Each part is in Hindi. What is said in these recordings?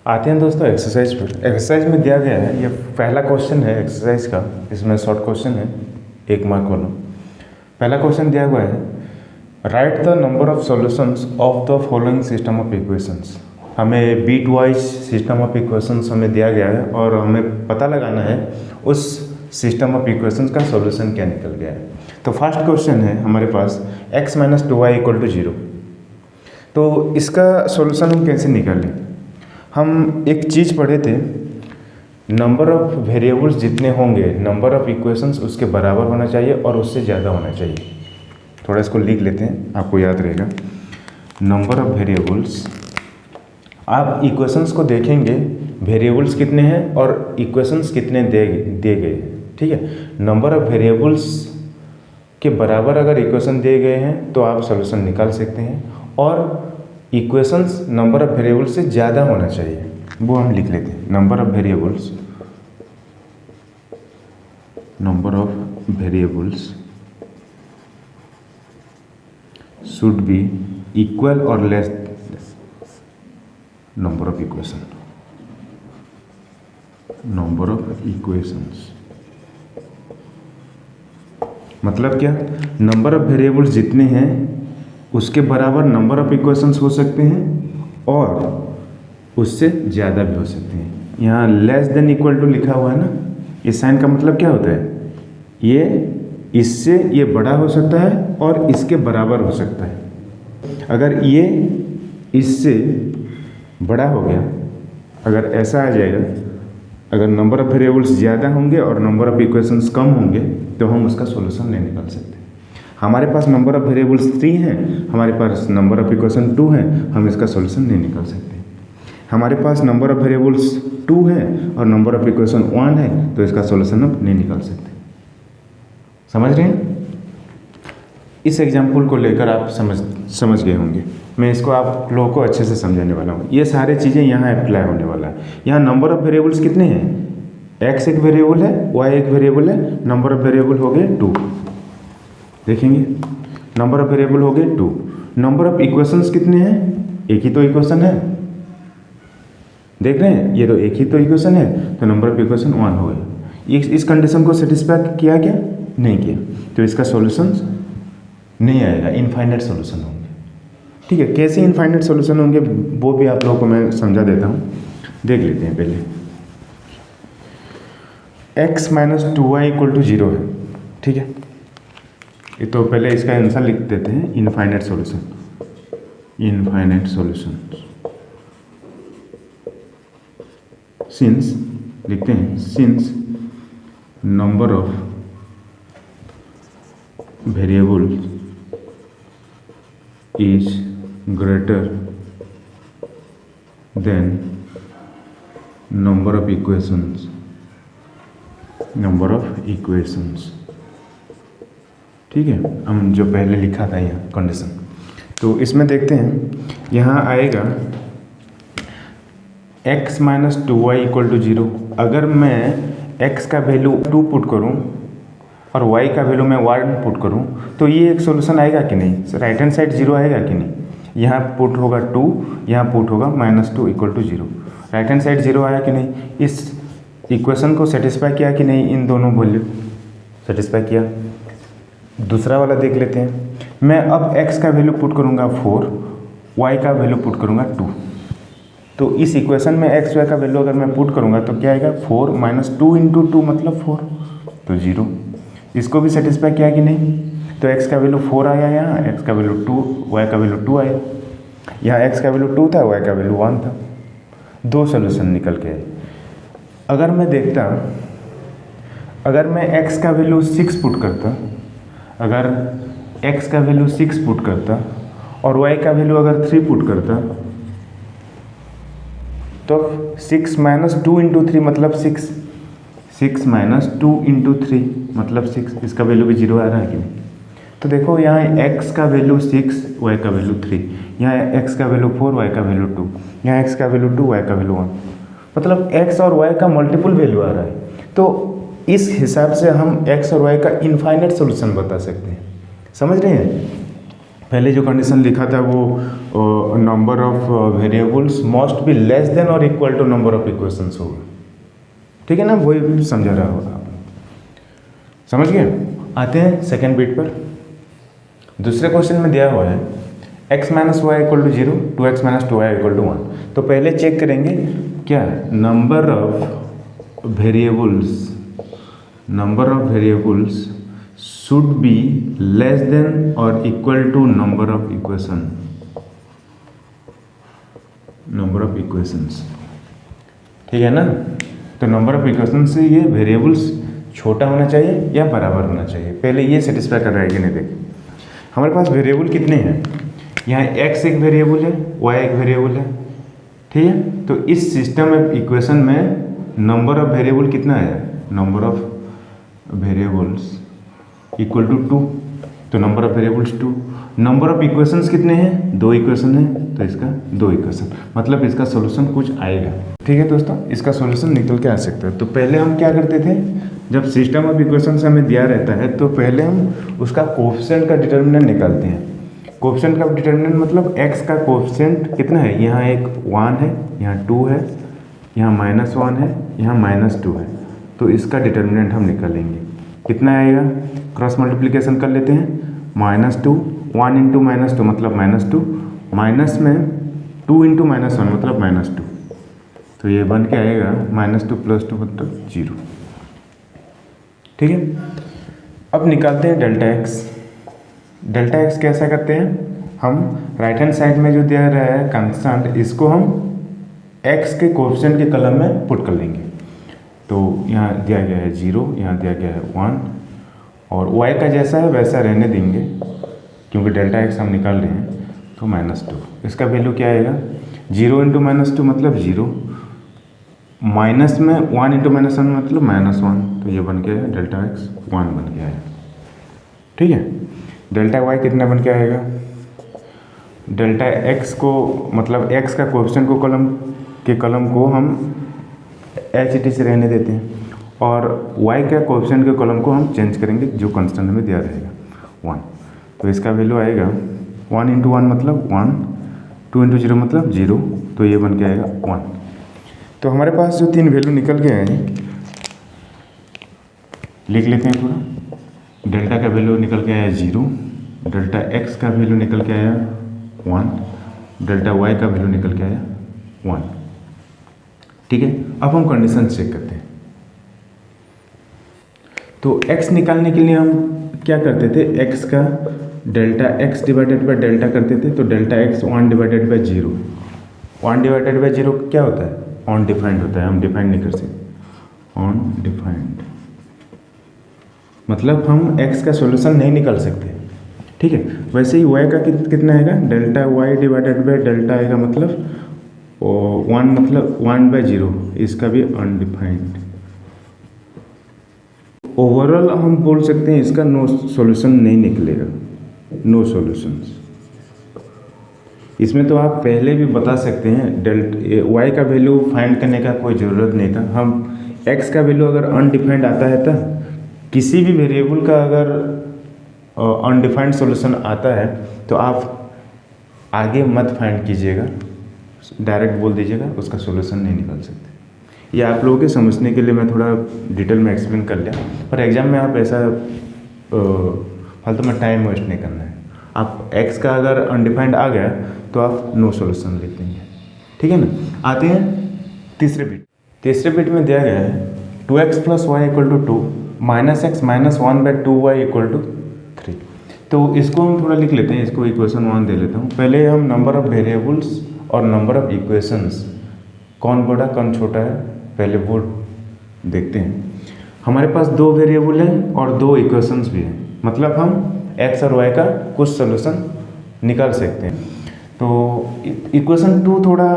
आते हैं दोस्तों एक्सरसाइज पर। एक्सरसाइज में दिया गया है, ये पहला क्वेश्चन है एक्सरसाइज का। इसमें शॉर्ट क्वेश्चन है, 1 मार्क वाला। पहला क्वेश्चन दिया हुआ है, write the number of solutions of the following system of equations. हमें बीट वाइज सिस्टम ऑफ इक्वेशंस हमें दिया गया है और हमें पता लगाना है उस सिस्टम ऑफ इक्वेशंस का सॉल्यूशन क्या निकल गया है। तो फर्स्ट क्वेश्चन है हमारे पास x - 2y = 0। तो इसका सॉल्यूशन हम कैसे निकालें? हम एक चीज़ पढ़े थे, नंबर ऑफ वेरिएबल्स जितने होंगे नंबर ऑफ इक्वेशंस उसके बराबर होना चाहिए और उससे ज़्यादा होना चाहिए। थोड़ा इसको लिख लेते हैं, आपको याद रहेगा। नंबर ऑफ वेरिएबल्स, आप इक्वेशंस को देखेंगे वेरिएबल्स कितने हैं और इक्वेशंस कितने दिए गए हैं, ठीक है। नंबर ऑफ वेरिएबल्स के बराबर अगर इक्वेशन दिए गए हैं तो आप सॉल्यूशन निकाल सकते हैं, और इक्वेशंस नंबर ऑफ वेरिएबल्स से ज़्यादा होना चाहिए, वो हम लिख लेते हैं। Number of variables should B equal और लेस नंबर ऑफ इक्वेशंस। मतलब क्या? नंबर ऑफ वेरिएबल्स जितने हैं उसके बराबर नंबर ऑफ इक्वेशंस हो सकते हैं और उससे ज़्यादा भी हो सकते हैं। यहाँ लेस देन इक्वल टू लिखा हुआ है ना, इस साइन का मतलब क्या होता है? ये इससे ये बड़ा हो सकता है और इसके बराबर हो सकता है। अगर ये इससे बड़ा हो गया, अगर ऐसा आ जाएगा, अगर नंबर ऑफ वेरिएबल्स ज़्यादा होंगे और नंबर ऑफ इक्वेशंस कम होंगे तो हम उसका सॉल्यूशन नहीं निकाल सकते। हमारे पास नंबर ऑफ वेरिएबल्स 3 हैं, हमारे पास नंबर ऑफ इक्वेशन 2 हैं, हम इसका सॉल्यूशन नहीं निकाल सकते। हमारे पास नंबर ऑफ वेरिएबल्स 2 हैं और नंबर ऑफ इक्वेशन 1 है, तो इसका सॉल्यूशन हम नहीं निकाल सकते। समझ रहे हैं? इस एग्जाम्पल को लेकर आप समझ गए होंगे। मैं इसको आप लोगों को अच्छे से समझाने वाला हूँ। ये सारी चीज़ें यहाँ अप्लाई होने वाला है। यहाँ नंबर ऑफ वेरिएबल्स कितने हैं? x एक वेरिएबल है, y एक वेरिएबल है, नंबर ऑफ वेरिएबल हो गए 2। देखेंगे नंबर ऑफ वेरिएबल हो गए 2। नंबर ऑफ इक्वेशंस कितने हैं? एक ही तो इक्वेशन है, देख रहे हैं, ये तो एक ही तो इक्वेशन है, तो नंबर ऑफ इक्वेशन 1 हो गया। इस कंडीशन को सेटिस्फाई किया क्या? नहीं किया, तो इसका सॉल्यूशन नहीं आएगा, इनफाइनाइट सॉल्यूशन होंगे। ठीक है, कैसे इनफाइनाइट सॉल्यूशन होंगे वो भी आप लोगों को मैं समझा देता हूँ, देख लेते हैं पहले। x - 2y = 0 है, ठीक है। ये तो पहले इसका आंसर लिख देते हैं, इनफाइनाइट सॉल्यूशन। सिंस लिखते हैं, since number of variable is greater than number of equations. ठीक है, हम जो पहले लिखा था यहाँ कंडीशन, तो इसमें देखते हैं, यहाँ आएगा x - 2y = 0। अगर मैं x का वैल्यू 2 पुट करूँ और y का वैल्यू मैं 1 पुट करूँ तो ये एक सॉल्यूशन आएगा कि नहीं? राइट हैंड साइड 0 आएगा कि नहीं? यहाँ पुट होगा 2, यहाँ पुट होगा -2 = 0। राइट हैंड साइड 0 आया कि नहीं? इस इक्वेशन को सेटिस्फाई किया कि नहीं? इन दोनों वैल्यू सेटिस्फाई किया। दूसरा वाला देख लेते हैं। मैं अब x का वैल्यू पुट करूँगा 4, y का वैल्यू पुट करूँगा 2। तो इस इक्वेशन में x y का वैल्यू अगर मैं पुट करूँगा तो क्या आएगा? 4 - 2 × 2 मतलब 4, तो 0। इसको भी सेटिस्फाई किया कि नहीं? तो x का वैल्यू 4 आया, यहाँ x का वैल्यू 2, y का वैल्यू 2 आया। यहाँ x का वैल्यू 2 था, y का वैल्यू 1 था। 2 सॉल्यूशन निकल के आए। अगर मैं देखता, अगर मैं x का वैल्यू 6 पुट करता, अगर x का वैल्यू 6 पुट करता और y का वैल्यू अगर 3 पुट करता, तो 6 - 2 × 3 मतलब 6, 6 - 2 × 3 मतलब 6। इसका वैल्यू भी 0 आ रहा है कि नहीं? तो देखो यहाँ x का वैल्यू 6, y का वैल्यू 3, यहाँ x का वैल्यू 4, y का वैल्यू 2, यहाँ x का वैल्यू 2, y का वैल्यू 1, मतलब x और y का मल्टीपल वैल्यू आ रहा है। तो इस हिसाब से हम x और y का इनफाइनाइट सॉल्यूशन बता सकते हैं। समझ रहे हैं? पहले जो कंडीशन लिखा था वो number of variables must be less than और equal to number of equations होगा। ठीक है ना, वही समझा रहा होगा आप, समझ गए। आते हैं सेकेंड बिट पर। दूसरे क्वेश्चन में दिया हुआ है x minus y equal to 0, 2x minus 2y equal to 1। तो पहले चेक करेंगे क्या number of variables should be less than और equal to number of equations. ठीक है ना, तो नंबर ऑफ इक्वेशन से ये वेरिएबल्स छोटा होना चाहिए या बराबर होना चाहिए, पहले ये सेटिस्फाई कर रहा है कि नहीं। देखिए हमारे पास वेरिएबल कितने हैं, यहाँ x एक वेरिएबल है, y एक वेरिएबल है। ठीक है, तो इस सिस्टम ऑफ इक्वेशन में नंबर ऑफ वेरिएबल कितना है, number of variables equal to 2, तो number of variables 2। Number of equations कितने हैं, 2 इक्वेशन है, तो इसका 2 इक्वेशन, मतलब इसका सॉल्यूशन कुछ आएगा। ठीक है दोस्तों, इसका सॉल्यूशन निकल के आ सकता है। तो पहले हम क्या करते थे, जब सिस्टम ऑफ इक्वेशंस हमें दिया रहता है तो पहले हम उसका कोएफिशिएंट का डिटर्मिनेंट निकालते हैं। कोएफिशिएंट का डिटर्मिनेंट मतलब x का कोएफिशिएंट कितना है, यहाँ एक 1 है, यहाँ 2 है, यहाँ -1 है, यहाँ -2 है, तो इसका डिटर्मिनेंट हम निकालेंगे। कितना आएगा, क्रॉस मल्टीप्लिकेशन कर लेते हैं, -2, 1 इंटू -2 मतलब -2, माइनस में 2 इंटू -1 मतलब -2, तो ये बन के आएगा -2 + 2 मतलब 0। ठीक है, अब निकालते हैं डेल्टा x। डेल्टा x कैसा करते हैं, हम राइट हैंड साइड में जो दिया रहा है कांस्टेंट, इसको हम x के कोएफिशिएंट के कॉलम में पुट कर लेंगे। तो यहाँ दिया गया है 0, यहाँ दिया गया है 1, और y का जैसा है वैसा रहने देंगे क्योंकि डेल्टा x हम निकाल रहे हैं। तो -2, इसका वैल्यू क्या आएगा, 0 इंटू -2 मतलब 0, माइनस में 1 इंटू -1 मतलब -1, तो ये बन के आया डेल्टा x 1 बन के आया। ठीक है, डेल्टा y कितना बन के आएगा, डेल्टा x को मतलब x का कोएफिशिएंट को कॉलम को हम HT से रहने देते हैं, और y का कोएफिशिएंट के कॉलम को हम चेंज करेंगे जो कांस्टेंट में दिया रहेगा 1। तो इसका वैल्यू आएगा 1 इंटू 1 मतलब 1, 2 इंटू 0 मतलब 0, तो ये बन के आएगा 1। तो हमारे पास जो 3 वैल्यू निकल के आए, लिख लेते हैं पूरा। डेल्टा का वैल्यू निकल के आया 0, डेल्टा x का वैल्यू निकल के आया 1, डेल्टा y का वैल्यू निकल के आया 1। ठीक है, अब हम कंडीशन चेक करते हैं। तो x निकालने के लिए हम क्या करते थे, x का delta x divided by delta करते थे। तो delta x 1 divided by 0, 1 divided by 0 क्या होता है, अनडिफाइंड होता है, हम डिफाइंड नहीं कर सकते, अनडिफाइंड मतलब हम x का सॉल्यूशन नहीं निकाल सकते। ठीक है, वैसे ही y का कितना आएगा, delta y divided by delta आएगा, मतलब 1 मतलब 1/0, इसका भी अनडिफाइंड। ओवरऑल हम बोल सकते हैं इसका नो सॉल्यूशन नहीं निकलेगा, नो सॉल्यूशंस। इसमें तो आप पहले भी बता सकते हैं, y का वैल्यू फाइंड करने का कोई ज़रूरत नहीं था। हम x का वैल्यू अगर अनडिफाइंड आता है तो किसी भी वेरिएबल का अगर अनडिफाइंड सॉल्यूशन आता है तो आप आगे मत फाइंड कीजिएगा, डायरेक्ट बोल दीजिएगा उसका सॉल्यूशन नहीं निकाल सकते। ये आप लोगों के समझने के लिए मैं थोड़ा डिटेल में एक्सप्लेन कर लिया, पर एग्जाम में आप ऐसा फालतू में टाइम वेस्ट नहीं करना है। आप x का अगर अनडिफाइंड आ गया तो आप नो सॉल्यूशन लिख देंगे। ठीक है ना, आते हैं तीसरे बिट। तीसरे बिट में दिया गया है 2x + y = 2, -x - 1/2y = 3। तो इसको हम थोड़ा लिख लेते हैं, इसको इक्वेशन 1 दे लेता हूँ। पहले हम नंबर ऑफ वेरिएबल्स और नंबर ऑफ इक्वेशंस कौन बड़ा कौन छोटा है पहले वो देखते हैं। हमारे पास 2 वेरिएबल हैं और 2 इक्वेशंस भी हैं, मतलब हम x और y का कुछ सॉल्यूशन निकाल सकते हैं। तो इक्वेशन 2 थोड़ा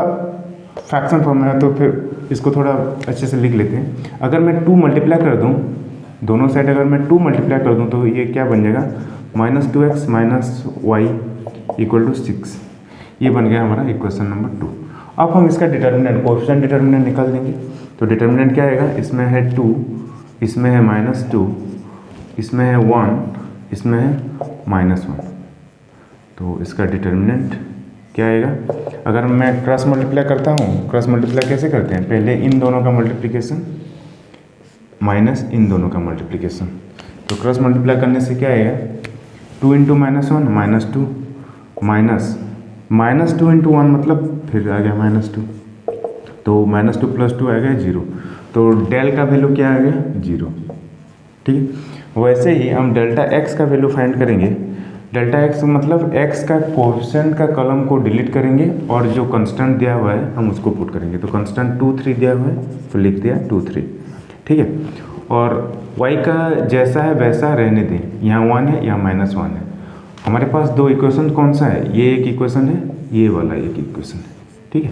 फ्रैक्शन फॉर्म में है, तो फिर इसको थोड़ा अच्छे से लिख लेते हैं। अगर मैं 2 मल्टीप्लाई कर दूं, दोनों साइड अगर मैं 2 मल्टीप्लाई कर दूं तो ये क्या बन जाएगा, -2x - y = 6। ये बन गया हमारा इक्वेशन नंबर 2। अब हम इसका डिटर्मिनेंट, कोएफिशिएंट डिटर्मिनेंट निकाल देंगे। तो डिटर्मिनेंट क्या आएगा, इसमें है 2, इसमें है -2, इसमें है 1, इसमें है -1। तो इसका डिटर्मिनेंट क्या आएगा, अगर मैं क्रॉस मल्टीप्लाई करता हूँ, क्रॉस मल्टीप्लाई कैसे करते हैं, पहले इन दोनों का मल्टीप्लिकेशन माइनस इन दोनों का मल्टीप्लिकेशन। तो क्रॉस मल्टीप्लाई करने से क्या आएगा, 2 इंटू -1 -2 माइनस -2 इंटू 1 मतलब फिर आ गया -2, तो -2 + 2 आ गया 0। तो डेल का वैल्यू क्या आ गया, 0। ठीक है, वैसे ही हम डेल्टा एक्स का वैल्यू फाइंड करेंगे। डेल्टा एक्स मतलब एक्स का कोएफिशिएंट का कॉलम को डिलीट करेंगे और जो कांस्टेंट दिया हुआ है हम उसको पुट करेंगे। तो कांस्टेंट 2 3 दिया हुआ है तो लिख दिया 2 3। ठीक है, और y का जैसा है वैसा रहने दें, यहाँ 1 है यहाँ -1 है। हमारे पास दो इक्वेशन कौन सा है, ये एक इक्वेशन है, ये वाला एक इक्वेशन है। ठीक है,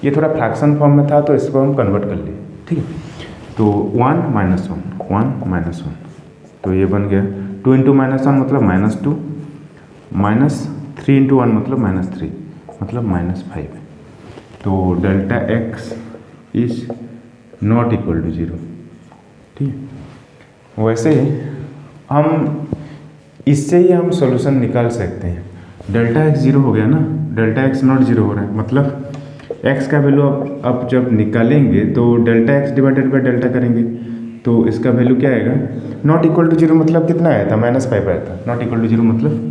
ये थोड़ा फ्रैक्शन फॉर्म में था तो इसको हम कन्वर्ट कर लिए। ठीक है, तो 1 -1 तो ये बन गया 2 इंटू -1 मतलब -2 -3 इंटू 1 मतलब -3 मतलब -5। तो delta x is not equal to 0। ठीक है, वैसे ही हम इससे ही हम सॉल्यूशन निकाल सकते हैं। डेल्टा एक्स 0 हो गया ना, डेल्टा एक्स नॉट 0 हो रहा है, मतलब एक्स का वैल्यू अब जब निकालेंगे तो delta x divided by delta करेंगे तो इसका वैल्यू क्या आएगा, नॉट इक्वल टू 0 मतलब कितना आया था, -5 आया था। नॉट इक्वल टू 0 मतलब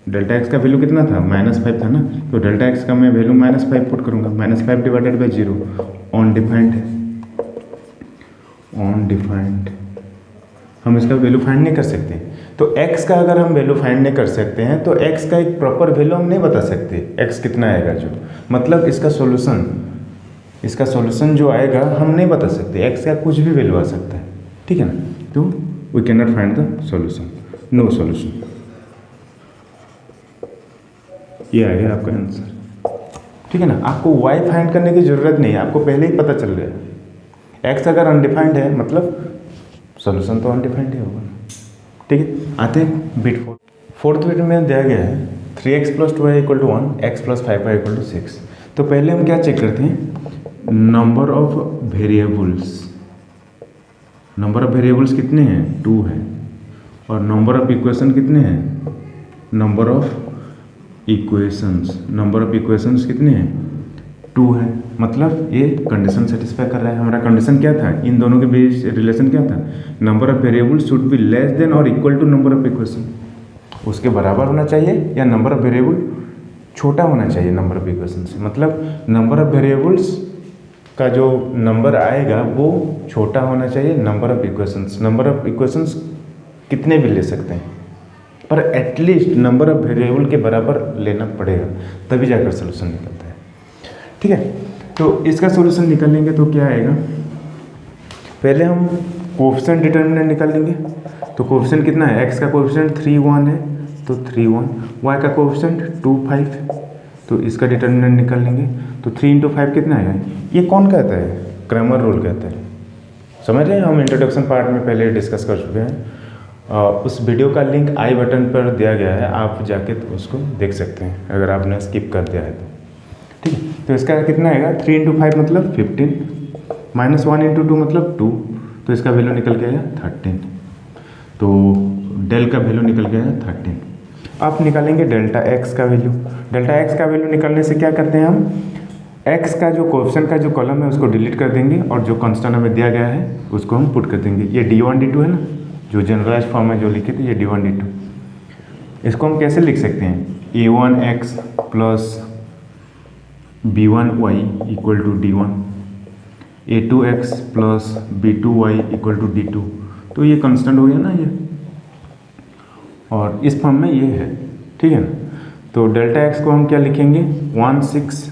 डेल्टा एक्स का वैल्यू कितना था, -5 था ना, तो डेल्टा एक्स का मैं वैल्यू -5 पुट करूँगा, -5 डिवाइडेड बाई 0 ऑन डिफाइंड है, ऑन डिफाइंड हम इसका वैल्यू फाइंड नहीं कर सकते। तो x का अगर हम वैल्यू फाइंड नहीं कर सकते हैं तो x का एक प्रॉपर वैल्यू हम नहीं बता सकते x कितना आएगा, जो मतलब इसका सॉल्यूशन जो आएगा हम नहीं बता सकते, x का कुछ भी वैल्यू आ सकता है। ठीक है ना, तो we can not find the solution, no solution. ये आ गया आपका आंसर। ठीक है ना, आपको y फाइंड करने की ज़रूरत नहीं है, आपको पहले ही पता चल गया। x अगर अनडिफाइंड है मतलब सॉल्यूशन तो अनडिफाइंड ही होगा। ठीक है, आते हैं बिट 4। फोर्थ बिट में दिया गया है 3x + 2y = 1, x + 5y = 6। तो पहले हम क्या चेक करते हैं, number of variables. Number of variables कितने हैं, 2 है, और नंबर ऑफ इक्वेशन कितने हैं, नंबर ऑफ इक्वेशंस कितने हैं, 2 है। मतलब ये कंडीशन सेटिस्फाई कर रहा है। हमारा कंडीशन क्या था, इन दोनों के बीच रिलेशन क्या था, number of variables should be less than और equal to number of equation. उसके बराबर होना चाहिए या नंबर ऑफ वेरिएबल छोटा होना चाहिए नंबर ऑफ इक्वेशन से। मतलब नंबर ऑफ वेरिएबल्स का जो नंबर आएगा वो छोटा होना चाहिए number of equations. Number of equations कितने भी ले सकते हैं पर एटलीस्ट नंबर ऑफ वेरिएबल के बराबर लेना पड़ेगा, तभी जाकर सोल्यूशन निकलता है। ठीक है, तो इसका सॉल्यूशन निकालेंगे तो क्या आएगा, पहले हम कोएफिशिएंट डिटरमिनेंट निकाल लेंगे। तो कोएफिशिएंट कितना है, x का कोएफिशिएंट 3 1 है तो 3 1, y का कोएफिशिएंट 2 5, तो इसका डिटरमिनेंट निकाल लेंगे। तो 3 × 5 कितना है, ये कौन कहता है, क्रैमर रूल कहता है। समझ रहे हैं, हम इंट्रोडक्शन पार्ट में पहले डिस्कस कर चुके हैं। उस वीडियो का लिंक आई बटन पर दिया गया है, आप जाके उसको देख सकते हैं अगर आपने स्किप कर दिया है तो। ठीक है, तो इसका कितना आएगा, 3 × 5 मतलब 15, -1 × 2 मतलब 2, तो इसका वैल्यू निकल के आया 13। तो डेल का वैल्यू निकल के आया 13। आप निकालेंगे डेल्टा एक्स का वैल्यू। डेल्टा एक्स का वैल्यू निकालने से क्या करते हैं हम, एक्स का जो कोएफिशिएंट का जो कॉलम है उसको डिलीट कर देंगे और जो कांस्टेंट हमें दिया गया है उसको हम पुट कर देंगे। ये d1 d2 है ना, जो जनरलाइज फॉर्म में जो लिखे थे, ये d1 d2। इसको हम कैसे लिख सकते हैं, a1x + b1y = d1, a2x + b2y = d2। तो ये कांस्टेंट हो गया ना ये, और इस फॉर्म में ये है। ठीक है ना, तो डेल्टा एक्स को हम क्या लिखेंगे, 1 6,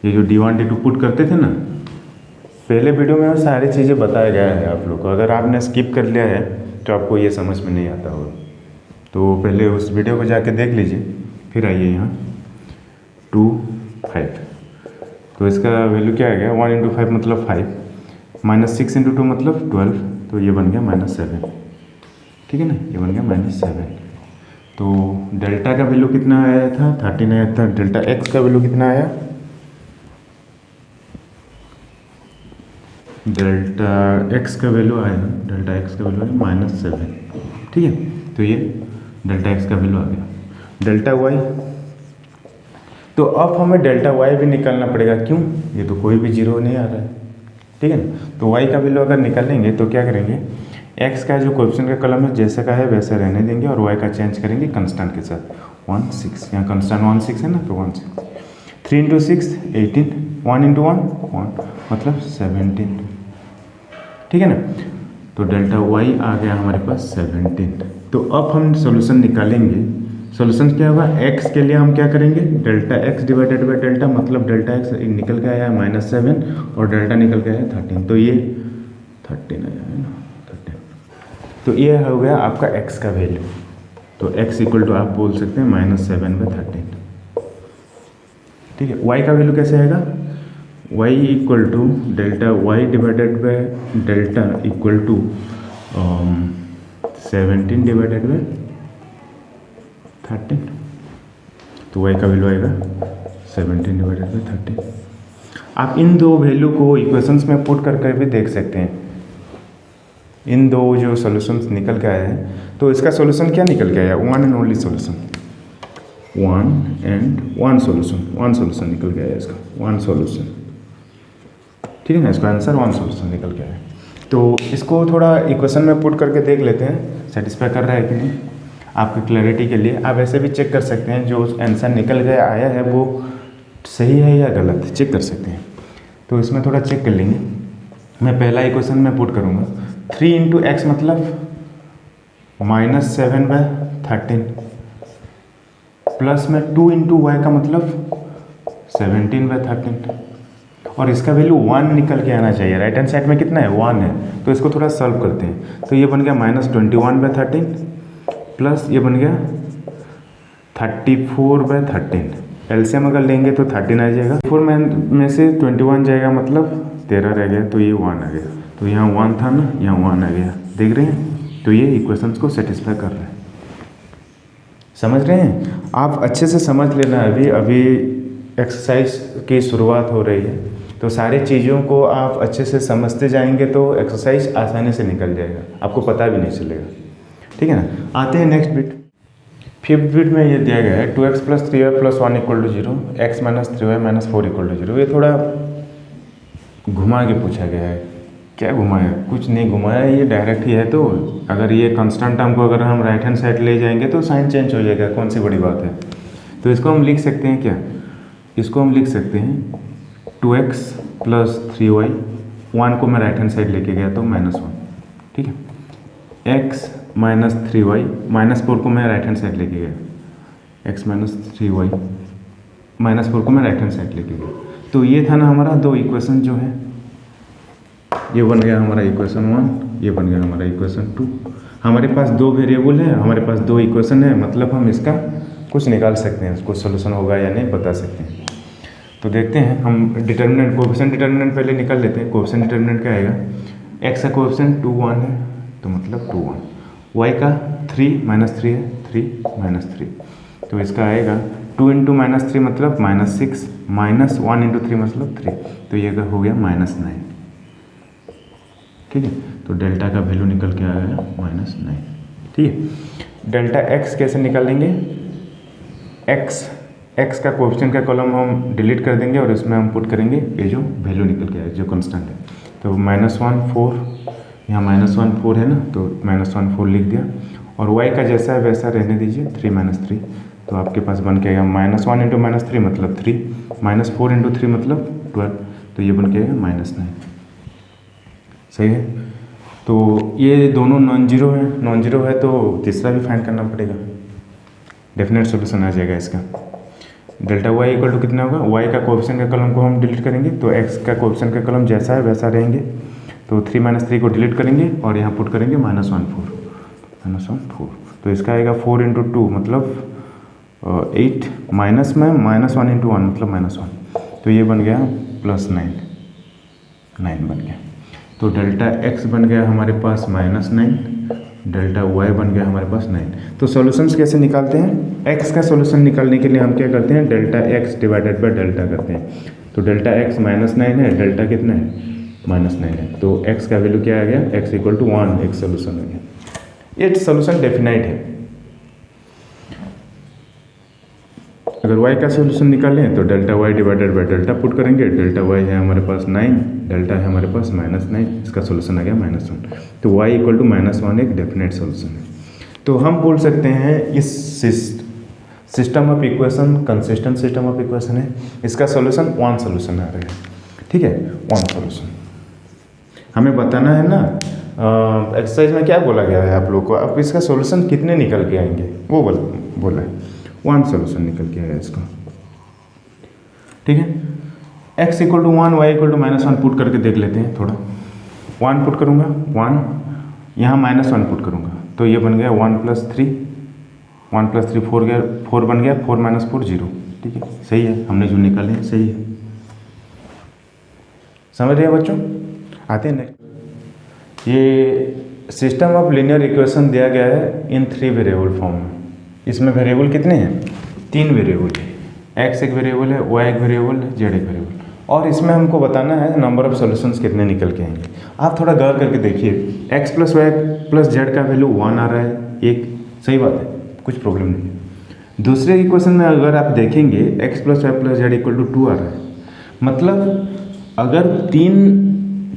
ये जो d1 d2 पुट करते थे ना, पहले वीडियो में सारी चीज़ें बताया गया है आप लोग को। अगर आपने स्किप कर लिया है तो आपको ये समझ में नहीं आता होगा, तो पहले उस वीडियो को जाके देख लीजिए, फिर आइए यहाँ 2 5। तो इसका वैल्यू क्या आ गया, 1 × 5 मतलब 5, -6 × 2 मतलब 12, तो ये बन गया -7। ठीक है ना, ये बन गया -7। तो डेल्टा का वैल्यू कितना आया था, 13 आया था। डेल्टा एक्स का वैल्यू कितना आया, डेल्टा एक्स का वैल्यू आया -7। ठीक है, तो ये डेल्टा एक्स का वैल्यू आ गया। डेल्टा वाई तो अब हमें डेल्टा वाई भी निकालना पड़ेगा, क्यों? ये तो कोई भी जीरो नहीं आ रहा है, ठीक है ना। तो वाई का वैल्यू अगर निकालेंगे तो क्या करेंगे, एक्स का जो कोएफिशिएंट का कॉलम है जैसा का है वैसा रहने देंगे और वाई का चेंज करेंगे कंस्टेंट के साथ 1 6, यहाँ कंस्टेंट 1 6 है ना, तो 1 6, 3 इंटू 6 18, 1 इंटू 1 1 मतलब 17, ठीक है ना। तो डेल्टा वाई आ गया हमारे पास 17। तो अब हम सोल्यूशन निकालेंगे। सोल्यूशन क्या होगा, एक्स के लिए हम क्या करेंगे, delta x divided by delta, मतलब डेल्टा एक्स निकल के आया है -7 और डेल्टा निकल के आया 13, तो ये 13 आया है ना, 13। तो ये हो गया आपका एक्स का वैल्यू। तो एक्स इक्वल टू आप बोल सकते हैं -7/13, ठीक है। वाई का वैल्यू कैसे आएगा, y equal to delta y divided by delta equal to 17 divided by 13। तो वाई का वैल्यू आएगा 17 डिवाइडेड बाई 13। आप इन दो वैल्यू को इक्वेशंस में पुट करके भी देख सकते हैं। इन दो जो सॉल्यूशंस निकल के आया है, तो इसका सॉल्यूशन क्या निकल के आया, one and only solution, one solution निकल के आया इसका, वन सॉल्यूशन, ठीक है ना। इसका आंसर वन सॉल्यूशन निकल के आया। तो इसको थोड़ा इक्वेशन में पुट करके देख लेते हैं, सेटिस्फाई कर रहा है कि नहीं। आपकी क्लैरिटी के लिए आप ऐसे भी चेक कर सकते हैं, जो आंसर निकल के आया है वो सही है या गलत, चेक कर सकते हैं। तो इसमें थोड़ा चेक कर लेंगे। मैं पहला इक्वेशन में पुट करूँगा, 3 इंटू एक्स मतलब -7/13 प्लस में 2 इंटू वाई का मतलब 17/13 और इसका वैल्यू 1 निकल के आना चाहिए। राइट हैंड साइड में कितना है, 1 है। तो इसको थोड़ा सॉल्व करते हैं। तो ये बन गया -21/13 प्लस ये बन गया 34/13। एलसीएम अगर लेंगे तो 13 आ जाएगा, 4 में से 21 जाएगा मतलब 13 रह गया, तो ये 1 आ गया। तो यहाँ 1 था ना, यहाँ 1 आ गया, देख रहे हैं। तो ये इक्वेशंस को सेटिस्फाई कर रहे हैं, समझ रहे हैं। आप अच्छे से समझ लेना, अभी एक्सरसाइज की शुरुआत हो रही है, तो सारी चीज़ों को आप अच्छे से समझते जाएंगे तो एक्सरसाइज आसानी से निकल जाएगा, आपको पता भी नहीं चलेगा, ठीक है ना। आते हैं नेक्स्ट बिट। 5th बिट में ये दिया गया है 2x + 3y + 1 = 0, x - 3y - 4 = 0। ये थोड़ा घुमा के पूछा गया है। क्या घुमाया, कुछ नहीं घुमाया, ये डायरेक्ट ही है। तो अगर ये कांस्टेंट टर्म को अगर हम राइट हैंड साइड ले जाएंगे तो साइन चेंज हो जाएगा, कौन सी बड़ी बात है। तो इसको हम लिख सकते हैं क्या, इसको हम लिख सकते हैं 2x + 3y, 1 को मैं राइट हैंड साइड लेके गया तो -1, ठीक है। x - 3y, -4 को मैं राइट हैंड साइड लेके गया, x - 3y, -4 को मैं राइट हैंड साइड लेके गया। तो ये था ना हमारा दो इक्वेशन जो है, ये बन गया हमारा इक्वेशन 1, ये बन गया हमारा इक्वेशन 2। हमारे पास दो वेरिएबल है, हमारे पास दो इक्वेशन है, मतलब हम इसका कुछ निकाल सकते हैं, कुछ सोल्यूशन होगा या नहीं बता सकते हैं। तो देखते हैं हम डिटर्मिनेंट, कोएफिशिएंट डिटर्मिनेंट पहले निकाल लेते हैं। कोएफिशिएंट डिटर्मिनेंट क्या आएगा, x का कोएफिशिएंट 2 1 है तो मतलब 2 1, y का 3 - 3 है 3 - 3, तो इसका आएगा 2 × -3 मतलब -6, -1 × 3 मतलब 3, तो ये हो गया -9, ठीक है। तो डेल्टा का वैल्यू निकल के आएगा -9, ठीक है। डेल्टा x कैसे निकालेंगे, x का कोएफिशिएंट का कॉलम हम डिलीट कर देंगे और इसमें हम पुट करेंगे ये जो वैल्यू निकल के आए जो कांस्टेंट है। तो -1 4, यहाँ -1 4 है ना, तो -1 4 लिख दिया और y का जैसा है वैसा रहने दीजिए 3 - 3, तो आपके पास बन के आएगा -1 × -3 मतलब 3, -4 × 3 मतलब 12, तो ये बन के आएगा -9, सही है। तो ये दोनों नॉन जीरो है तो तीसरा भी फाइंड करना पड़ेगा, डेफिनेट सोल्यूशन आ जाएगा इसका। डेल्टा वाई इक्वल टू कितना होगा, y का कोएफिशिएंट का कॉलम को हम डिलीट करेंगे तो x का कोएफिशिएंट का कॉलम जैसा है वैसा रहेंगे, तो 3 - 3 को डिलीट करेंगे और यहाँ पुट करेंगे -1 4, तो इसका आएगा 4 × 2 मतलब 8, माइनस में -1 × 1 मतलब -1, तो ये बन गया +9 बन गया। तो डेल्टा x बन गया हमारे पास -9, डेल्टा y बन गया हमारे पास 9। तो सॉल्यूशंस कैसे निकालते हैं, x का सॉल्यूशन निकालने के लिए हम क्या करते हैं, delta x divided by delta करते हैं। तो डेल्टा x -9 है, डेल्टा कितना है -9 है, तो x का वैल्यू क्या आ गया, x = 1, एक सॉल्यूशन हो गया। ये सॉल्यूशन डेफिनाइट है। अगर y का सोल्यूशन निकालें तो delta y divided by delta put करेंगे। डेल्टा वाई है हमारे पास 9, डेल्टा है हमारे पास -9, इसका सोल्यूशन आ गया -1। तो y इक्वल टू -1 एक डेफिनेट सोल्यूशन है। तो हम बोल सकते हैं इस system of equation consistent system of equation है, इसका सोल्यूशन 1 सोल्यूशन आ रहा है। ठीक है, 1 सोल्यूशन हमें बताना है ना। एक्सरसाइज में क्या बोला गया है आप लोग को, अब इसका सोल्यूशन कितने निकल के आएंगे वो बोला है 1 सोल्यूशन निकल के आएगा इसका। ठीक है, x equal to 1 y equal to -1 put करके देख लेते हैं थोड़ा। 1 पुट करूँगा 1, यहाँ -1 पुट करूँगा तो ये बन गया 1 + 3, 1 + 3 4 गया, 4 बन गया, 4 - 4 0। ठीक है, सही है, हमने जो निकाले हैं सही है। समझ रहे हैं बच्चों? आते हैं नेक्स्ट। ये सिस्टम ऑफ लीनियर इक्वेशन दिया गया है इन 3 वेरिएबल फॉर्म में। इसमें वेरिएबल कितने हैं? 3 वेरिएबल है, x एक वेरिएबल है, y एक वेरिएबल है, z एक वेरिएबल। और इसमें हमको बताना है नंबर ऑफ सॉल्यूशंस कितने निकल के आएंगे। आप थोड़ा गौर करके देखिए, x + y + z का वैल्यू 1 आ रहा है, एक सही बात है, कुछ प्रॉब्लम नहीं है। दूसरे इक्वेशन में अगर आप देखेंगे x + y + z = 2 आ रहा है, मतलब अगर 3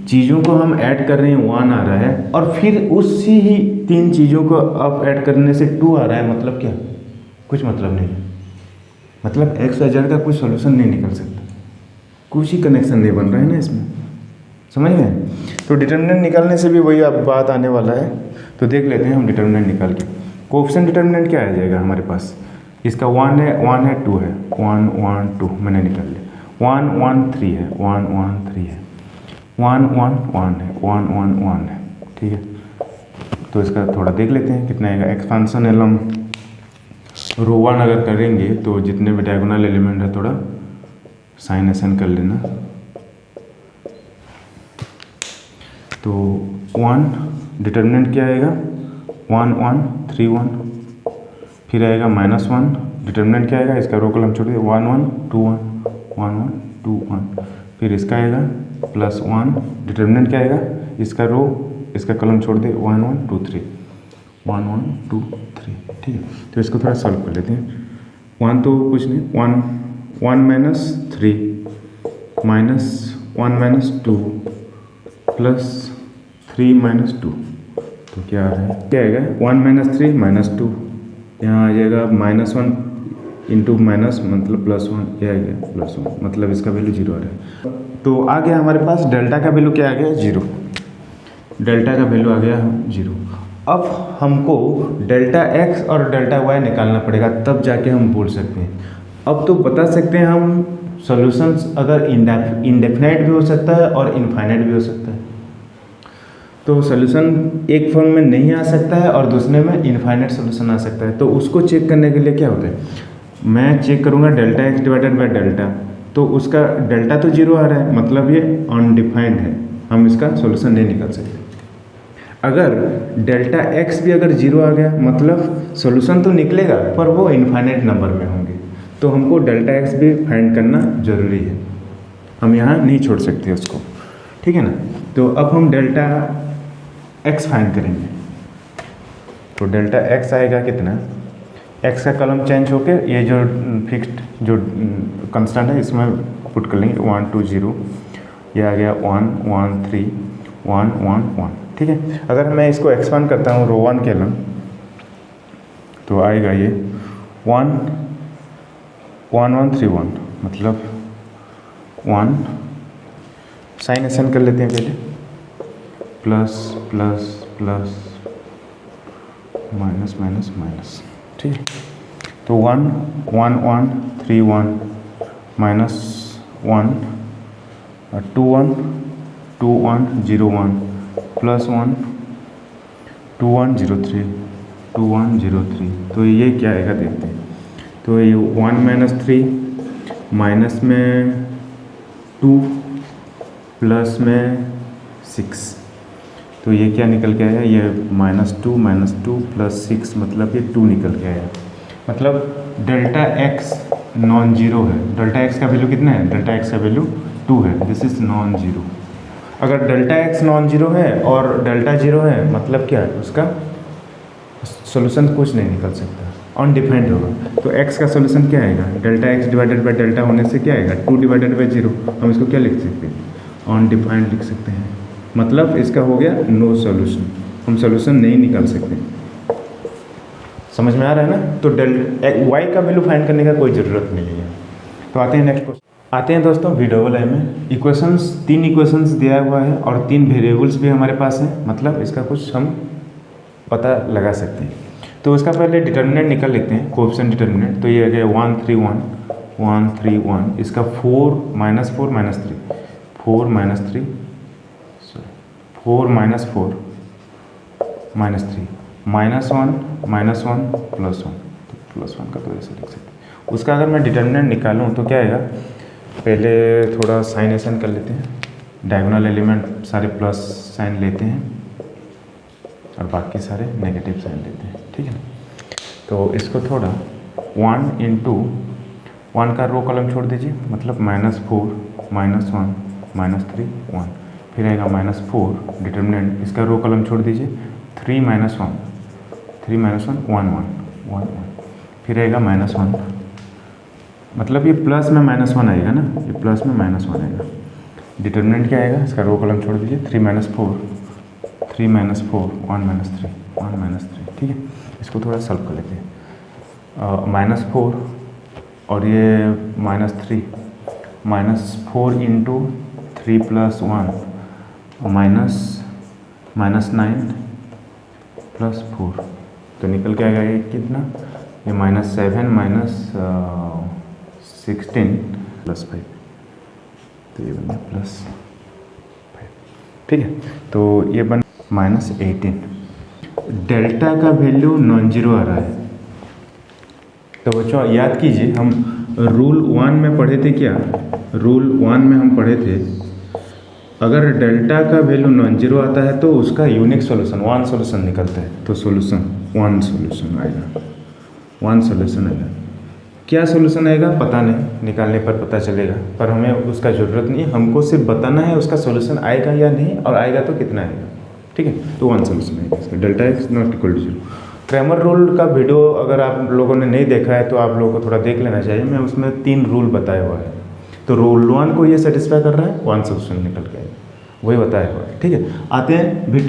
चीज़ों को हम ऐड कर रहे हैं 1 आ रहा है, और फिर उसी ही 3 चीज़ों को अब ऐड करने से 2 आ रहा है, मतलब क्या? कुछ मतलब नहीं है, मतलब x और z का कुछ सॉल्यूशन नहीं निकल सकता, कुछ ही कनेक्शन नहीं बन रहा है ना इसमें। समझ में? तो डिटर्मिनेंट निकालने से भी वही अब बात आने वाला है। तो देख लेते हैं हम डिटर्मिनेंट निकाल के। कोएफिशिएंट डिटर्मिनेंट क्या आ जाएगा हमारे पास? इसका 1 है 2 है, 1 1 2 मैंने निकाल लिया। 1 1 3 है, 1 1 3 है, 1 1 1 है, 1 1 1 है। ठीक है, तो इसका थोड़ा देख लेते हैं कितना आएगा। एक्सपांसन एलम रो 1 अगर करेंगे तो जितने भी डायगोनल एलिमेंट है थोड़ा साइन एसन कर लेना। तो 1 डिटर्मिनेंट क्या आएगा? 1 1 3 1, फिर आएगा -1 डिटर्मिनेंट क्या आएगा? इसका रो कॉलम छोड़ दिए, 1 1 2 1 1 1 2 1, फिर इसका आएगा +1 डिटर्मिनेंट क्या आएगा? इसका रो इसका कॉलम छोड़ दे, 1 1 2 3 1 1 2 3। ठीक है, तो इसको थोड़ा सॉल्व कर लेते हैं। 1 तो कुछ नहीं, 1 1 - 3 -1 - 2 +3 - 2, तो क्या आ रहा है? क्या आएगा? 1 - 3 - 2, यहाँ आ जाएगा -1 इंटू माइनस मतलब +1, ये आ गया +1, मतलब इसका वैल्यू 0 आ रहा है। तो आ गया हमारे पास डेल्टा का वैल्यू क्या आ गया? 0। डेल्टा का वैल्यू आ गया 0। अब हमको डेल्टा x और डेल्टा y निकालना पड़ेगा, तब जाके हम बोल सकते हैं। अब तो बता सकते हैं हम सॉल्यूशंस अगर इंडेफिनाइट भी हो सकता है और इनफाइनाइट भी हो सकता है। तो सॉल्यूशन एक फॉर्म में नहीं आ सकता है और दूसरे में इनफाइनाइट सॉल्यूशन आ सकता है। तो उसको चेक करने के लिए क्या होता है, मैं चेक करूँगा delta x divided by delta, तो उसका डेल्टा तो 0 आ रहा है, मतलब ये अनडिफाइंड है, हम इसका सॉल्यूशन नहीं निकाल सकते। अगर डेल्टा x भी अगर 0 आ गया, मतलब सॉल्यूशन तो निकलेगा पर वो इनफाइनाइट नंबर में होंगे, तो हमको डेल्टा x भी फाइंड करना ज़रूरी है, हम यहाँ नहीं छोड़ सकते उसको। ठीक है ना? तो अब हम डेल्टा x फाइंड करेंगे। तो डेल्टा x आएगा कितना? x का कॉलम चेंज होके ये जो फिक्स्ड जो कांस्टेंट है इसमें पुट कर लेंगे, 1 2 0, ये आ गया 1 1 3 1 1 1। ठीक है, अगर मैं इसको एक्सपांड करता हूँ रो 1 के अलग, तो आएगा ये 1 1 1 3 1, मतलब 1 साइन एसन कर लेते हैं पहले, plus plus plus minus minus minus. ठीक है, तो 1 1 1 3 1 -1 2 1 2 1 0 1 +1 2 1 0 3 2 1 0 3। तो ये क्या आएगा देखते हैं। तो ये 1 - 3 माइनस में 2 प्लस में 6, तो ये क्या निकल के आया? ये -2 + 6, मतलब ये 2 निकल के आया। मतलब डेल्टा x नॉन जीरो है। डेल्टा x का वैल्यू कितना है? डेल्टा x का वैल्यू 2 है, दिस इज नॉन जीरो। अगर डेल्टा x नॉन जीरो है और डेल्टा 0 है, मतलब क्या है? उसका सॉल्यूशन कुछ नहीं निकल सकता, अनडिफाइंड होगा। तो x का सोल्यूशन क्या आएगा, delta x divided by delta होने से क्या आएगा 2 डिवाइडेड बाई 0। हम इसको क्या लिख सकते हैं, अनडिफाइंड लिख सकते हैं। मतलब इसका हो गया नो सॉल्यूशन, हम सॉल्यूशन नहीं निकाल सकते। समझ में आ रहा है ना। तो y का वैल्यू फाइंड करने का कोई ज़रूरत नहीं है। तो आते हैं नेक्स्ट क्वेश्चन। आते हैं दोस्तों V में इक्वेशंस, 3 इक्वेशंस दिया हुआ है और 3 वेरिएबल्स भी हमारे पास हैं, मतलब इसका कुछ हम पता लगा सकते हैं। तो इसका पहले डिटर्मिनेंट निकाल लेते हैं, कोएफिशिएंट डिटर्मिनेंट। तो ये आ गया 1 3 1 1 3 1, इसका 4 -4 -3 4 -3 4 -4 -3 -1 +1 तो +1 का तो ऐसे लिख सकते हैं। उसका अगर मैं डिटर्मिनेंट निकालूं तो क्या आएगा, पहले थोड़ा साइनेशन कर लेते हैं, डायगोनल एलिमेंट सारे प्लस साइन लेते हैं और बाकी सारे नेगेटिव साइन लेते हैं, ठीक है। तो इसको थोड़ा 1 × 1 का रो कॉलम छोड़ दीजिए, मतलब -4 -1 -3 1, फिर आएगा -4 डिटर्मिनेंट, इसका रो कॉलम छोड़ दीजिए 3 -1 3 -1 1 1 1 1, फिर आएगा -1, मतलब ये प्लस में -1 आएगा ना, ये प्लस में -1 आएगा। डिटर्मिनेंट क्या आएगा, इसका रो कॉलम छोड़ दीजिए 3 -4 3 -4 1 -3 1 -3, ठीक है। इसको थोड़ा सॉल्व कर लेते हैं। -4 और ये -3 -4 × 3 + 1 -9 + 4, तो निकल के आएगा ये कितना, ये -7 -16 + 5, तो ये बन गया +5, ठीक है। तो ये बन -18। डेल्टा का वैल्यू नॉन जीरो आ रहा है। तो बच्चों याद कीजिए, हम रूल 1 में पढ़े थे क्या, रूल 1 में हम पढ़े थे, अगर डेल्टा का वैल्यू नॉन जीरो आता है तो उसका यूनिक सॉल्यूशन 1 सॉल्यूशन निकलता है। तो सॉल्यूशन 1 सॉल्यूशन आएगा, 1 सॉल्यूशन आएगा। क्या सॉल्यूशन आएगा पता नहीं, निकालने पर पता चलेगा, पर हमें उसका ज़रूरत नहीं है, हमको सिर्फ बताना है उसका सॉल्यूशन आएगा या नहीं, और आएगा तो कितना आएगा, ठीक है। तो 1 सॉल्यूशन आएगा इसका, delta x not equal to 0। Cramer rule का वीडियो अगर आप लोगों ने नहीं देखा है तो आप लोगों को थोड़ा देख लेना चाहिए, मैं उसमें 3 रूल बताया हुआ है। तो रूल 1 को ये सेटिस्फाई कर रहा है, 1 सॉल्यूशन निकल के आएगा, वही बताया हुआ है, ठीक है। आते हैं V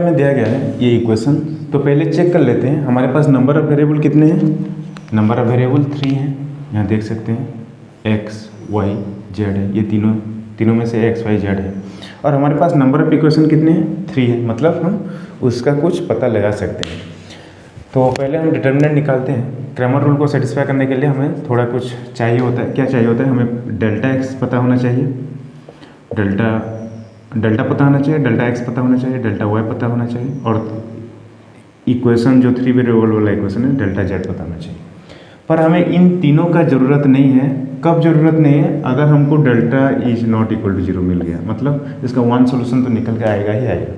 में दिया गया है ये इक्वेशन। तो पहले चेक कर लेते हैं हमारे पास नंबर ऑफ वेरिएबल कितने हैं, नंबर ऑफ वेरिएबल 3 हैं, यहाँ देख सकते हैं x y z है, ये तीनों में से x y z है, और हमारे पास नंबर ऑफ इक्वेशन कितने हैं 3 है, मतलब हम उसका कुछ पता लगा सकते हैं। तो पहले हम डिटर्मिनेंट निकालते हैं। क्रैमर रूल को सेटिस्फाई करने के लिए हमें थोड़ा कुछ चाहिए होता है। क्या चाहिए होता है, हमें डेल्टा x पता होना चाहिए, डेल्टा पता होना चाहिए, डेल्टा x पता होना चाहिए, डेल्टा y पता होना चाहिए, और इक्वेशन जो 3 वेरिएबल वाला इक्वेशन है डेल्टा z पता होना चाहिए। पर हमें इन तीनों का ज़रूरत नहीं है। कब ज़रूरत नहीं है, अगर हमको delta is not equal to 0 मिल गया, मतलब इसका 1 सॉल्यूशन तो निकल के आएगा ही आएगा।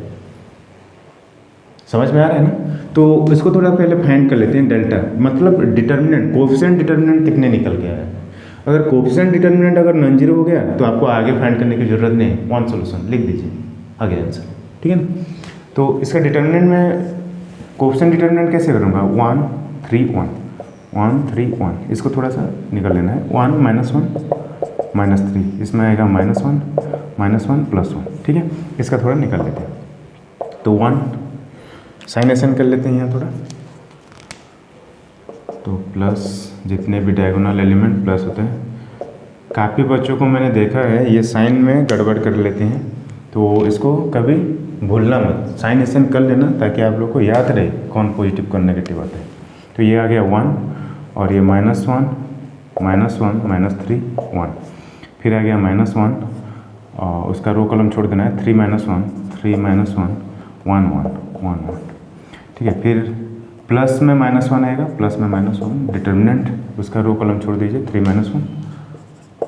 समझ में आ रहा है ना। तो इसको थोड़ा पहले फाइंड कर लेते हैं, डेल्टा मतलब डिटर्मिनेंट, कोएफिशिएंट डिटर्मिनेंट कितने निकल के आया है। अगर कोएफिशिएंट डिटर्मिनेंट अगर नॉन जीरो हो गया तो आपको आगे फाइंड करने की जरूरत नहीं, 1 सॉल्यूशन लिख दीजिए, आगे आंसर, ठीक है ना। तो इसका डिटर्मिनेंट में कोएफिशिएंट डिटर्मिनेंट कैसे करूँगा, 1 3 1 1 3 1, इसको थोड़ा सा निकल लेना है, 1 -1 -3, इसमें आएगा -1 -1 +1, ठीक है। इसका थोड़ा निकल लेते हैं। तो 1 साइनेशन कर लेते हैं यहाँ थोड़ा, तो प्लस जितने भी डायगोनल एलिमेंट प्लस होते हैं। काफ़ी बच्चों को मैंने देखा है ये साइन में गड़बड़ कर लेते हैं, तो इसको कभी भूलना मत, साइनेशन कर लेना ताकि आप लोग को याद रहे कौन पॉजिटिव कौन नेगेटिव आता है। तो ये आ गया 1 और ये -1 -1 -3 1, फिर आ गया -1 और उसका रो कॉलम छोड़ देना है 3 -1 3 -1 1 1 1 1, ठीक है। फिर प्लस में -1 आएगा, प्लस में -1 डिटर्मिनेंट, उसका रो कॉलम छोड़ दीजिए 3 -1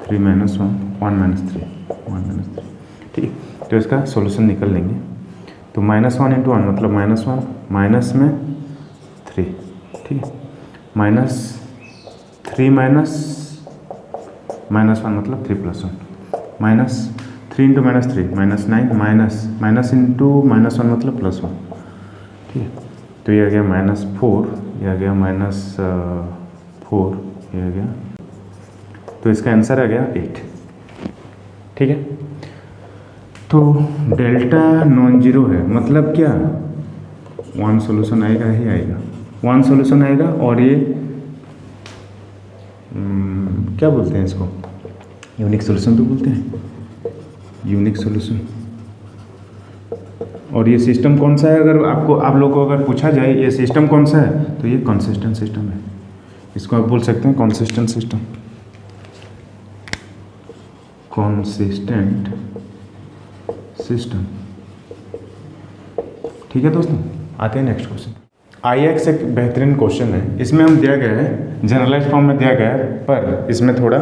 3 -1 1 -3 1 -3, ठीक है। तो इसका सॉल्यूशन निकल लेंगे। तो -1 × 1 मतलब -1 माइनस में 3, ठीक है, -3 -1 मतलब 3 + 1 -3 × -3 -9 माइनस इंटू -1 मतलब +1, ठीक है। तो ये आ गया -4, ये आ गया -4, ये आ गया, तो इसका आंसर आ गया 8। ठीक है, तो डेल्टा नॉन जीरो है, मतलब क्या, 1 सॉल्यूशन आएगा ही आएगा, 1 सॉल्यूशन आएगा। और ये क्या बोलते हैं इसको, यूनिक सॉल्यूशन तो बोलते हैं, यूनिक सॉल्यूशन। और ये सिस्टम कौन सा है, अगर आप लोग को अगर पूछा जाए ये सिस्टम कौन सा है, तो ये कंसिस्टेंट सिस्टम है। इसको आप बोल सकते हैं कंसिस्टेंट सिस्टम, कंसिस्टेंट सिस्टम। ठीक है दोस्तों, आते हैं नेक्स्ट क्वेश्चन। IX एक बेहतरीन क्वेश्चन है, इसमें हम दिया गया है, जनरलाइज फॉर्म में दिया गया है, पर इसमें थोड़ा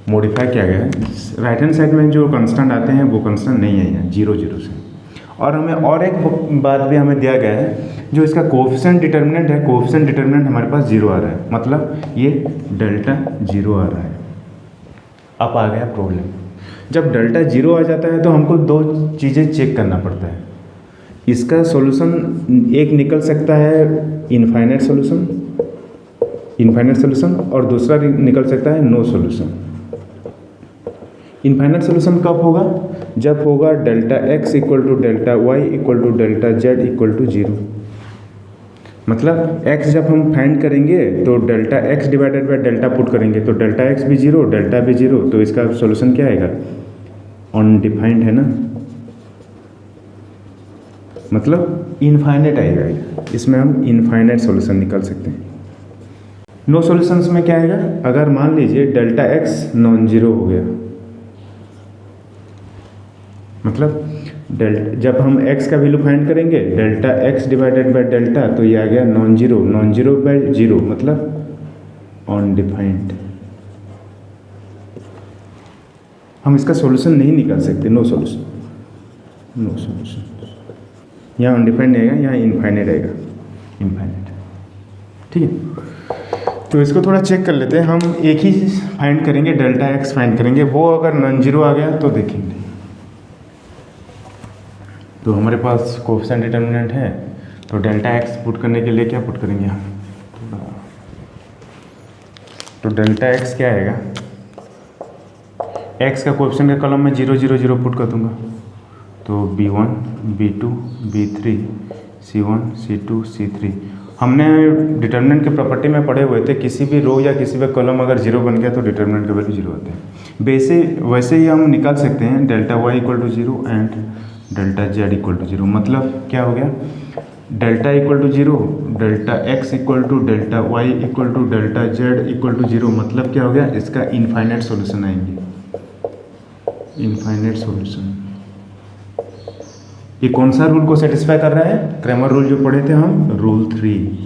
मॉडिफाई किया गया है। राइट हैंड साइड में जो कांस्टेंट आते हैं वो कांस्टेंट नहीं है यहाँ 0 0 से। और हमें और एक बात भी हमें दिया गया है, जो इसका कोएफिशिएंट डिटर्मिनेंट है, कोएफिशिएंट डिटर्मिनेंट हमारे पास 0 आ रहा है, मतलब ये डेल्टा 0 आ रहा है। अब आ गया प्रॉब्लम, जब डेल्टा 0 आ जाता है तो हमको 2 चीज़ें चेक करना पड़ता है। इसका सॉल्यूशन एक निकल सकता है इनफाइनाइट सॉल्यूशन, और दूसरा निकल सकता है नो सॉल्यूशन। इनफाइनाइट सॉल्यूशन कब होगा, जब होगा delta x equal to delta y equal to delta z equal to 0। मतलब x जब हम फाइंड करेंगे तो delta x divided by delta put करेंगे, तो डेल्टा x भी 0, डेल्टा भी 0, तो इसका सॉल्यूशन क्या आएगा, अनडिफाइंड है ना, मतलब इनफाइनाइट आएगा। इसमें हम इनफाइनाइट सॉल्यूशन निकाल सकते हैं। नो सॉल्यूशंस में क्या आएगा, अगर मान लीजिए डेल्टा x नॉन जीरो हो गया, मतलब जब हम x का वैल्यू फाइंड करेंगे delta x divided by delta, तो ये आ गया नॉन जीरो बाय 0, मतलब अनडिफाइंड। हम इसका सॉल्यूशन नहीं निकाल सकते, नो सॉल्यूशन। यहाँ अनडिफाइंड आएगा, यहाँ इनफाइनाइट आएगा, इनफाइनाइट। ठीक है, तो इसको थोड़ा चेक कर लेते हैं। हम एक ही फाइंड करेंगे, डेल्टा x फाइंड करेंगे, वो अगर नॉन जीरो आ गया तो देखेंगे। तो हमारे पास कोएफिशिएंट डिटर्मिनेंट है, तो डेल्टा x पुट करने के लिए क्या पुट करेंगे हम, तो डेल्टा x क्या आएगा, x का कोएफिशिएंट के कॉलम में 0 0 0 पुट कर दूंगा, तो B1 B2 B3 C1 C2 C3। हमने डिटर्मिनेंट के प्रॉपर्टी में पढ़े हुए थे, किसी भी रो या किसी भी कॉलम अगर 0 बन गया तो डिटर्मिनेंट के वैल्यू 0 होते हैं। वैसे ही हम निकाल सकते हैं delta y equal to 0 and delta z equal to 0। मतलब क्या हो गया, delta equal to 0, delta x equal to delta y equal to delta z equal to 0। मतलब क्या हो गया, इसका इनफाइनाइट सॉल्यूशन आएंगे, इनफाइनाइट सॉल्यूशन। ये कौन सा रूल को सेटिस्फाई कर रहा है, क्रैमर रूल जो पढ़े थे हम, रूल 3।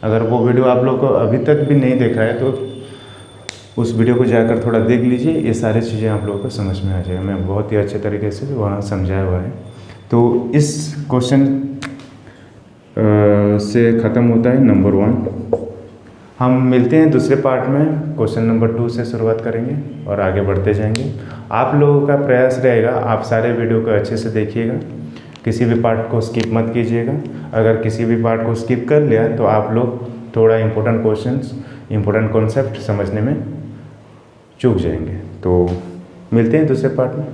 अगर वो वीडियो आप लोग को अभी तक भी नहीं देखा है तो उस वीडियो को जाकर थोड़ा देख लीजिए, ये सारी चीज़ें आप लोगों को समझ में आ जाएगा। मैं बहुत ही अच्छे तरीके से वहाँ समझाया हुआ है। तो इस क्वेश्चन से ख़त्म होता है नंबर 1। हम मिलते हैं दूसरे पार्ट में, क्वेश्चन नंबर 2 से शुरुआत करेंगे और आगे बढ़ते जाएंगे। आप लोगों का प्रयास रहेगा, आप सारे वीडियो को अच्छे से देखिएगा, किसी भी पार्ट को स्किप मत कीजिएगा। अगर किसी भी पार्ट को स्किप कर लिया तो आप लोग थोड़ा इम्पोर्टेंट क्वेश्चंस, इम्पोर्टेंट कॉन्सेप्ट समझने में चूक जाएंगे। तो मिलते हैं दूसरे पार्ट में।